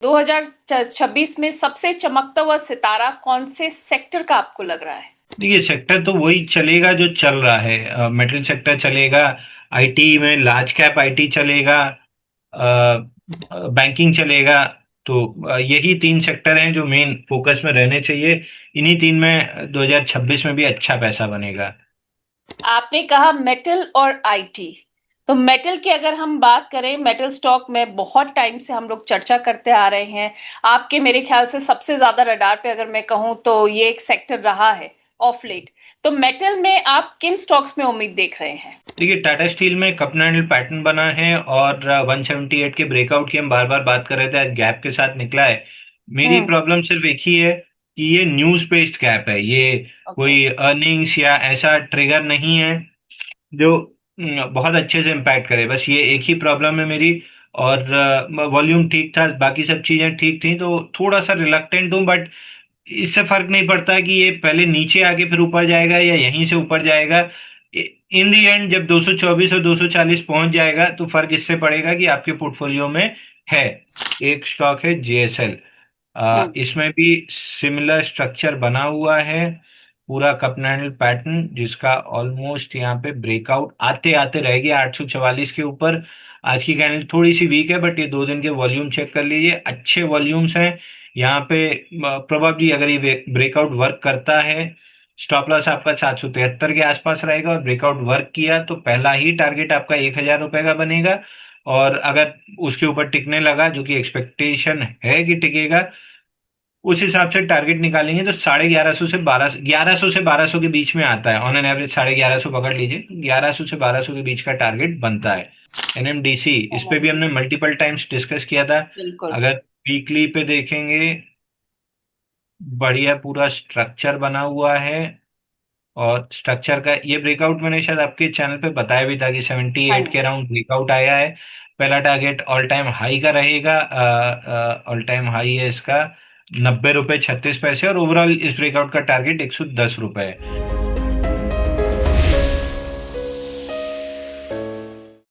2026 में सबसे चमकता हुआ सितारा कौन से सेक्टर का आपको लग रहा है? देखिए, सेक्टर तो वही चलेगा जो चल रहा है। मेटल सेक्टर चलेगा, आईटी में लार्ज कैप आईटी चलेगा, बैंकिंग चलेगा। तो यही तीन सेक्टर हैं जो मेन फोकस में रहने चाहिए। इन्हीं तीन में 2026 में भी अच्छा पैसा बनेगा। आपने कहा मेटल और आईटी। तो मेटल की अगर हम बात करें, मेटल स्टॉक में बहुत टाइम से हम लोग चर्चा करते आ रहे हैं। आपके मेरे ख्याल से सबसे ज्यादा रडार पे अगर मैं कहूँ तो ये एक सेक्टर रहा है ऑफ लेट। तो मेटल में आप किन स्टॉक्स में उम्मीद देख रहे हैं? देखिए, टाटा स्टील में कपनाइल पैटर्न बना है और 178 के ब्रेकआउट की हम बार बार बात कर रहे थे, आज गैप के साथ निकला है। मेरी हम्म। प्रॉब्लम सिर्फ एक ही है कि ये न्यूज बेस्ड गैप है, ये ओके। कोई अर्निंग्स या ऐसा ट्रिगर नहीं है जो बहुत अच्छे से इम्पैक्ट करे। बस ये एक ही प्रॉब्लम है मेरी। और वॉल्यूम ठीक था, बाकी सब चीज़ें ठीक थी, तो थोड़ा सा रिलक्टेंट हूँ। बट इससे फर्क नहीं पड़ता कि ये पहले नीचे आके फिर ऊपर जाएगा या यहीं से ऊपर जाएगा। इन दी एंड जब 224 और 240 पहुंच जाएगा तो फर्क इससे पड़ेगा कि आपके पोर्टफोलियो में है। एक स्टॉक है जेएसएल, हम्म। इसमें भी सिमिलर स्ट्रक्चर बना हुआ है, पूरा कप एंडल पैटर्न, जिसका ऑलमोस्ट यहाँ पे ब्रेकआउट आते आते रह गया 844 के ऊपर। आज की कैंडल थोड़ी सी वीक है, बट ये 2 दिन के वॉल्यूम चेक कर लीजिए, अच्छे वॉल्यूम्स हैं यहाँ पे। प्रोबेबली अगर ये ब्रेकआउट वर्क करता है, स्टॉप लॉस आपका 773 के आसपास रहेगा, और ब्रेकआउट वर्क किया तो पहला ही टारगेट आपका 1,000 रुपए का बनेगा। और अगर उसके ऊपर टिकने लगा, जो कि एक्सपेक्टेशन है कि टिकेगा, उस हिसाब से टारगेट निकालेंगे तो 1150 से 1200 के बीच में आता है। ऑन एन एवरेज 1150 पकड़ लीजिए, 1100 से 1200 के बीच का टारगेट बनता है। एनएमडीसी, इस पे भी हमने एनएमडीसी। मल्टीपल टाइम्स डिस्कस किया था। बिल्कुल। अगर वीकली पे देखेंगे, बढ़िया पूरा स्ट्रक्चर बना हुआ है। और स्ट्रक्चर का ये ब्रेकआउट मैंने शायद आपके चैनल पे बताया भी था कि हाँ 78 के जी। अराउंड ब्रेकआउट आया है। पहला टारगेट ऑल टाइम हाई का रहेगा, ऑल टाइम हाई है इसका 90 रुपये 36 पैसे, और ओवरऑल इस ब्रेकआउट का टारगेट 110 रुपये है।